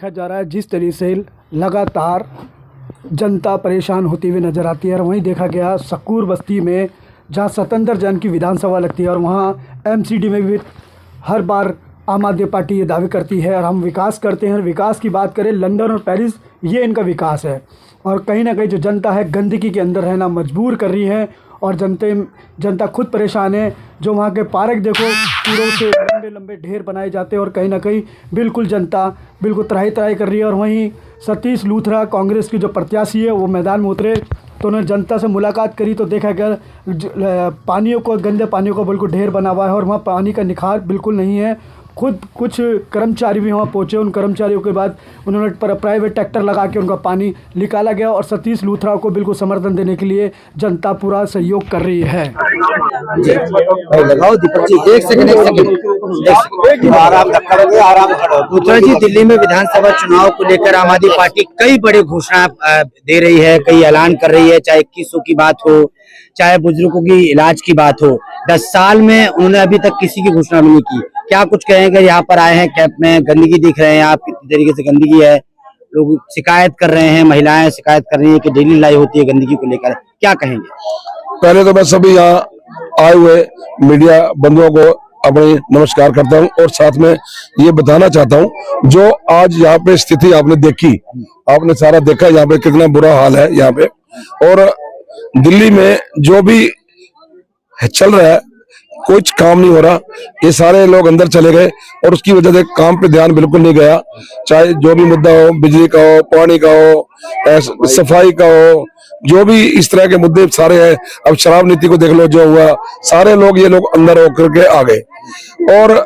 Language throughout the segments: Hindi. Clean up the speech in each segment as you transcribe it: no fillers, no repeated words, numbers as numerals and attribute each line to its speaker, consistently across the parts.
Speaker 1: देखा जा रहा है जिस तरीके से लगातार जनता परेशान होती हुई नज़र आती है। और वहीं देखा गया सकूर बस्ती में जहां स्वतंत्र जन की विधानसभा लगती है और वहां एमसीडी में भी हर बार आम आदमी पार्टी ये दावे करती है और हम विकास करते हैं। और विकास की बात करें, लंदन और पेरिस ये इनका विकास है। और कहीं ना कहीं जो जनता है गंदगी के अंदर रहना मजबूर कर रही है और जनता खुद परेशान है। जो वहाँ के पार्क देखो, कूड़ों से लंबे लंबे ढेर बनाए जाते हैं और कहीं ना कहीं बिल्कुल जनता बिल्कुल त्राही त्राही कर रही है। और वहीं सतीश लूथरा कांग्रेस की जो प्रत्याशी है वो मैदान में उतरे तो उन्होंने जनता से मुलाकात करी तो देखा गया पानियों को, गंदे पानियों को बिल्कुल ढेर बना हुआ है और वहाँ पानी का निखार बिल्कुल नहीं है। खुद कुछ कर्मचारी भी वहाँ पहुँचे, उन कर्मचारियों के बाद उन्होंने प्राइवेट ट्रैक्टर लगा के उनका पानी निकाला गया और सतीश लूथरा को बिल्कुल समर्थन देने के लिए जनता पूरा सहयोग कर रही है।
Speaker 2: लगाओ दीपक जी, एक सेकंड आराम करो। लूथरा जी, दिल्ली में विधानसभा चुनाव को लेकर आम आदमी पार्टी कई बड़े घोषणा दे रही है, कई ऐलान कर रही है, चाहे 2100 की बात हो, चाहे बुजुर्गों की इलाज की बात हो। 10 साल में उन्होंने अभी तक किसी की घोषणा नहीं की। क्या कुछ कहेंगे? यहाँ पर आए हैं कैंप में, गंदगी दिख रहे हैं आप, कितनी तरीके से गंदगी है, लोग शिकायत कर रहे हैं, महिलाएं शिकायत कर रही है कि डेली लड़ाई होती है गंदगी को लेकर, क्या कहेंगे?
Speaker 3: पहले तो मैं सभी यहाँ आए हुए मीडिया बंधुओं को अपनी नमस्कार करता हूँ और साथ में ये बताना चाहता हूँ जो आज यहाँ पे स्थिति आपने देखी, आपने सारा देखा यहाँ पे कितना बुरा हाल है यहाँ पे। और दिल्ली में जो भी चल रहा है कुछ काम नहीं हो रहा, ये सारे लोग अंदर चले गए और उसकी वजह से काम पे ध्यान बिल्कुल नहीं गया। चाहे जो भी मुद्दा हो, बिजली का हो, पानी का हो, सफाई का हो, जो भी इस तरह के मुद्दे सारे हैं। अब शराब नीति को देख लो जो हुआ, सारे लोग ये लोग अंदर होकर के आ गए। और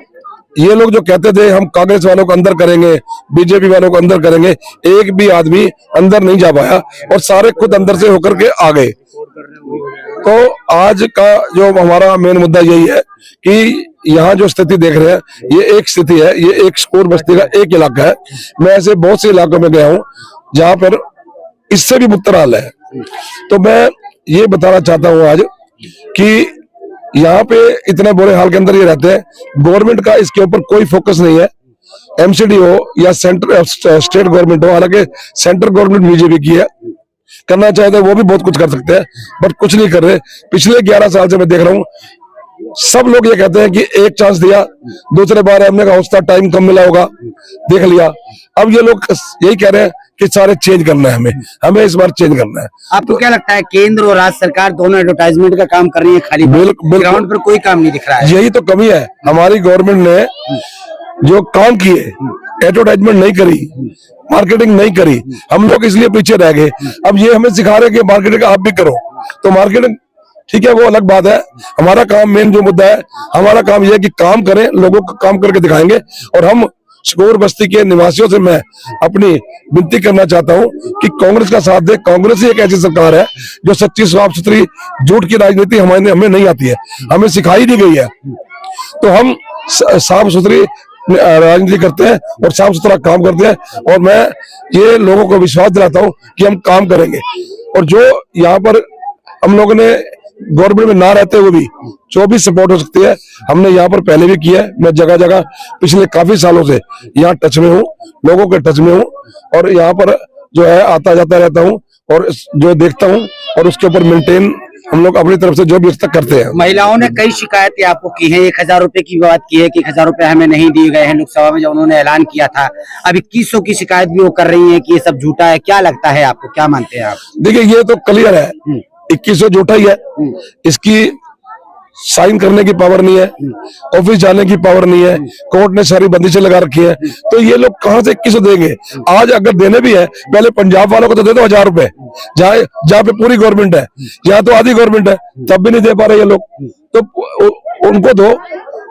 Speaker 3: ये लोग जो कहते थे हम कांग्रेस वालों को अंदर करेंगे, बीजेपी वालों को अंदर करेंगे, एक भी आदमी अंदर नहीं जा पाया और सारे खुद अंदर से होकर के आ गए। तो आज का जो हमारा मेन मुद्दा यही है कि यहाँ जो स्थिति देख रहे हैं ये एक स्थिति है, ये एक सकूर बस्ती का एक इलाका है। मैं ऐसे बहुत से इलाकों में गया हूँ जहाँ पर इससे भी बुरा हाल है। तो मैं ये बताना चाहता हूँ आज कि यहाँ पे इतने बुरे हाल के अंदर ये रहते हैं, गवर्नमेंट का इसके ऊपर कोई फोकस नहीं है। एमसीडी हो या स्टेट गवर्नमेंट हो, हालांकि सेंट्रल गवर्नमेंट बीजेपी की है, करना चाहते हैं वो भी बहुत कुछ कर सकते हैं बट कुछ नहीं कर रहे। पिछले 11 साल से मैं देख रहा हूँ सब लोग ये कहते हैं कि एक चांस दिया, दूसरे बार हमने कहा उसका टाइम कम मिला होगा, देख लिया। अब ये लोग यही कह रहे हैं कि सारे चेंज करना है, हमें इस बार चेंज करना है।
Speaker 2: आपको क्या लगता है केंद्र और राज्य सरकार दोनों एडवर्टाइजमेंट का काम कर रही है, खाली ग्राउंड पर कोई काम नहीं दिख रहा है?
Speaker 3: यही तो कमी है। हमारी गवर्नमेंट ने जो काम किए, एडवर्टाइजमेंट नहीं करी, मार्केटिंग नहीं करी, हम लोग इसलिए पीछे रह गए। अब ये हमें सिखा रहे हैं कि मार्केटिंग आप भी करो, तो मार्केटिंग ठीक है वो अलग बात है। हमारा काम मेन जो मुद्दा है, हमारा काम यह है कि काम करें, लोगों को काम करके दिखाएंगे। और हम सकूर बस्ती के निवासियों से मैं अपनी विनती करना चाहता हूं कि कांग्रेस का साथ दे। कांग्रेस ही एक ऐसी सरकार है जो सच्ची साफ सुथरी झूठ की राजनीति हमें नहीं आती है, हमें सिखाई दी गई है। तो हम साफ सुथरी राजनीति करते हैं और साफ सुथरा काम करते हैं और मैं ये लोगों को विश्वास दिलाता हूं कि हम काम करेंगे। और जो यहाँ पर हम लोगों ने गवर्नमेंट में ना रहते हुए भी जो भी सपोर्ट हो सकती है हमने यहाँ पर पहले भी किया है। मैं जगह जगह पिछले काफी सालों से यहाँ टच में हूँ, लोगों के टच में हूँ और यहाँ पर जो है आता जाता रहता हूँ और जो देखता हूँ और उसके ऊपर मेंटेन हम लोग अपनी तरफ से जो भी तक करते हैं।
Speaker 2: महिलाओं ने कई शिकायतें आपको की हैं, 1000 रुपए की बात की है कि 1000 रुपए हमें नहीं दिए गए हैं लोकसभा में जब उन्होंने ऐलान किया था। अब 2100 की शिकायत भी वो कर रही है कि ये सब झूठा है। क्या लगता है आपको, क्या मानते हैं आप?
Speaker 3: देखिए ये तो क्लियर है, 2100 झूठा ही है। इसकी साइन करने की पावर नहीं है, ऑफिस जाने की पावर नहीं है, कोर्ट ने सारी बंदिशें लगा रखी है। तो ये लोग कहां से 2100 देंगे? आज अगर देने भी है पहले पंजाब वालों को तो दे दो 1000 रुपए, जहाँ पे पूरी गवर्नमेंट है, यहाँ तो आधी गवर्नमेंट है, तब भी नहीं दे पा रहे ये लोग। तो उनको दो,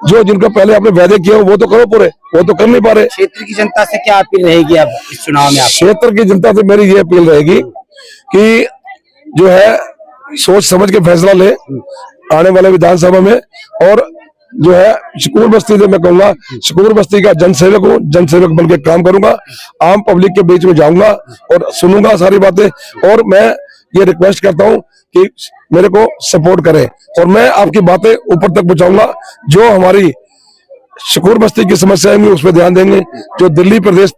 Speaker 3: जो जिनको पहले आपने वादे किए वो तो करो पूरे, वो तो कर नहीं पा रहे।
Speaker 2: क्षेत्र की जनता से क्या अपील रहेगी अब इस चुनाव में?
Speaker 3: क्षेत्र की जनता से मेरी ये अपील रहेगी कि जो है सोच समझ के फैसला ले आने वाले विधानसभा में। और जो है सकूर बस्ती से मैं कहूंगा, सकूर बस्ती का जनसेवक हूँ, जनसेवक बन के काम करूंगा, आम पब्लिक के बीच में जाऊंगा और सुनूंगा सारी बातें। और मैं ये रिक्वेस्ट करता हूं कि मेरे को सपोर्ट करें और मैं आपकी बातें ऊपर तक पहुंचाऊंगा। जो हमारी सकूर बस्ती की समस्या है उस पर ध्यान देंगे, जो दिल्ली प्रदेश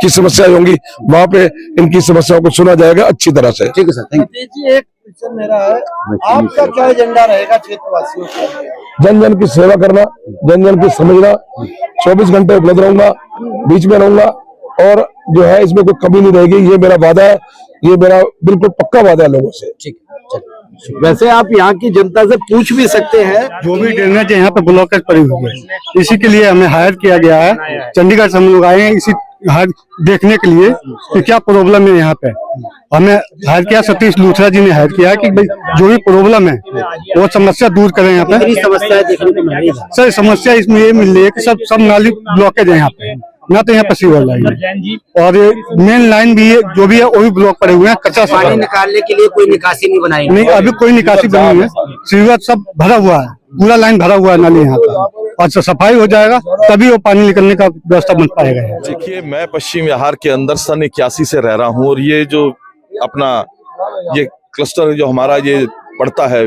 Speaker 3: की समस्याएं होंगी वहां पे इनकी समस्याओं को सुना जाएगा अच्छी तरह से।
Speaker 2: ठीक है सर, थैंक यू।
Speaker 4: जी एक क्वेश्चन मेरा है, आपका क्या एजेंडा रहेगा क्षेत्रवासियों के लिए?
Speaker 3: जन जन की सेवा करना, जन जन की समझना, 24 घंटे उपलब्ध रहूंगा, बीच में रहूंगा और जो है इसमें कोई कमी नहीं रहेगी। ये मेरा वादा है, ये मेरा बिल्कुल पक्का वादा है लोगों से।
Speaker 2: ठीक है, चलिए।
Speaker 4: वैसे आप यहाँ की जनता से पूछ भी सकते हैं,
Speaker 5: जो भी ड्रेनेज है यहाँ पे ब्लॉकेज पड़ी हुई है, इसी के लिए हमें हायर किया गया है। चंडीगढ़ से हम लोग आए हैं इसी देखने के लिए कि क्या प्रॉब्लम है यहाँ पे। हमें हायर किया, सतीश लूथरा जी ने हायर किया कि भाई जो भी प्रॉब्लम है वो समस्या दूर करें यहाँ पे।
Speaker 2: कितनी समस्याएं देखने को मिल रही है?
Speaker 5: सर समस्या इसमें ये मिल रही है कि सब नाली ब्लॉकेज है यहाँ पे, ना तो यहाँ पे सीवर लाइन है और मेन लाइन भी है जो भी है वो भी ब्लॉक पड़े हुए हैं। कच्चा
Speaker 2: पानी निकालने के लिए कोई निकासी नहीं बनाई?
Speaker 5: नहीं, अभी कोई निकासी बनी नहीं है। सीवर सब भरा हुआ है, पूरा लाइन भरा हुआ है नाली यहाँ पर। अच्छा सफाई हो जाएगा तभी वो पानी निकलने का व्यवस्था बन पाएगा।
Speaker 6: देखिए, मैं पश्चिम बिहार के अंदर सन 81 से रह रहा हूँ और ये जो अपना ये क्लस्टर जो हमारा ये पड़ता है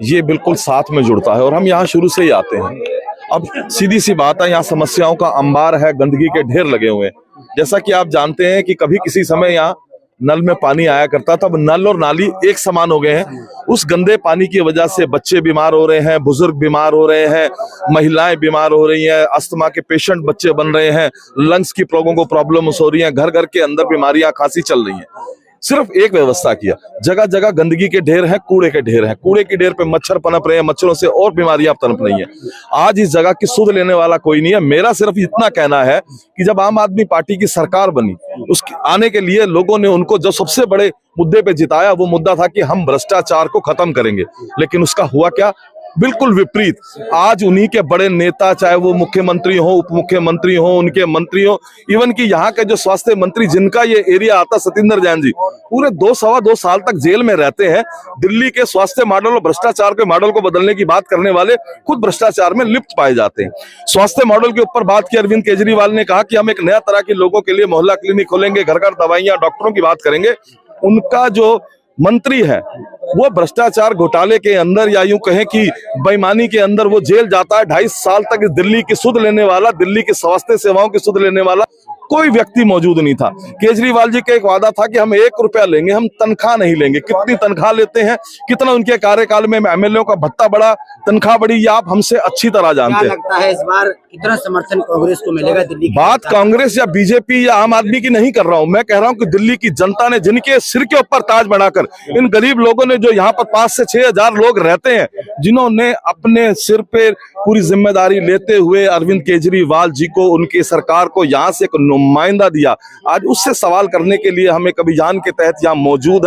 Speaker 6: ये बिल्कुल साथ में जुड़ता है और हम यहाँ शुरू से ही आते हैं। अब सीधी सी बात है, यहाँ समस्याओं का अंबार है, गंदगी के ढेर लगे हुए हैं। जैसा कि आप जानते हैं कि कभी किसी समय यहाँ नल में पानी आया करता था, अब नल और नाली एक समान हो गए हैं। उस गंदे पानी की वजह से बच्चे बीमार हो रहे हैं, बुजुर्ग बीमार हो रहे हैं, महिलाएं बीमार हो रही हैं, अस्थमा के पेशेंट बच्चे बन रहे हैं, लंग्स की लोगों को प्रॉब्लम्स हो रही हैं, घर घर के अंदर बीमारियां खांसी चल रही हैं। सिर्फ एक व्यवस्था किया, जगह जगह गंदगी के ढेर हैं, कूड़े के ढेर हैं, कूड़े के ढेर पे मच्छर पनप रहे हैं, मच्छरों से और बीमारियां पनप रही हैं। आज इस जगह की सुध लेने वाला कोई नहीं है। मेरा सिर्फ इतना कहना है कि जब आम आदमी पार्टी की सरकार बनी, उसके आने के लिए लोगों ने उनको जो सबसे बड़े मुद्दे पे जिताया वो मुद्दा था कि हम भ्रष्टाचार को खत्म करेंगे, लेकिन उसका हुआ क्या? बिल्कुल विपरीत। आज उन्हीं के बड़े नेता, चाहे वो मुख्यमंत्री हो, उप मुख्यमंत्री हो, उनके मंत्री हो, इवन कि यहाँ के जो स्वास्थ्य मंत्री जिनका ये एरिया आता, सतेंद्र जैन जी, पूरे 2 साल तक जेल में रहते हैं। दिल्ली के स्वास्थ्य मॉडल और भ्रष्टाचार के मॉडल को बदलने की बात करने वाले खुद भ्रष्टाचार में लिप्त पाए जाते हैं। स्वास्थ्य मॉडल के ऊपर बात की अरविंद केजरीवाल ने कहा कि हम एक नया तरह के लोगों के लिए मोहल्ला क्लिनिक खोलेंगे, घर घर दवाइयां, डॉक्टरों की बात करेंगे। उनका जो मंत्री है वो भ्रष्टाचार घोटाले के अंदर या यूं कहें कि बेईमानी के अंदर वो जेल जाता है। 2.5 साल तक दिल्ली की सुध लेने वाला, दिल्ली की स्वास्थ्य सेवाओं की सुध लेने वाला कोई व्यक्ति मौजूद नहीं था। केजरीवाल जी का एक वादा था कि हम 1 रुपया लेंगे, हम तनख्वाह नहीं लेंगे। कितनी तनख्वाह लेते हैं, कितना उनके कार्यकाल में एमएलए का भत्ता बढ़ा, तनख्वाह बढ़ी, ये आप हमसे अच्छी तरह जानते हैं।
Speaker 2: लगता है इस बार कितना समर्थन कांग्रेस को मिलेगा दिल्ली की?
Speaker 6: बात कांग्रेस या बीजेपी या आम आदमी की नहीं कर रहा हूं, मैं कह रहा हूं कि दिल्ली की जनता ने, जिनके सिर के ऊपर ताज बनाकर इन गरीब लोगों ने, जो यहाँ पर 5 से 6 हजार लोग रहते हैं, जिन्होंने अपने सिर पे पूरी जिम्मेदारी लेते हुए अरविंद केजरीवाल जी को, उनकी सरकार को यहाँ से एक नुमाइंदा दिया, आज उससे सवाल करने के लिए हम एक अभियान के तहत यहाँ मौजूद हैं।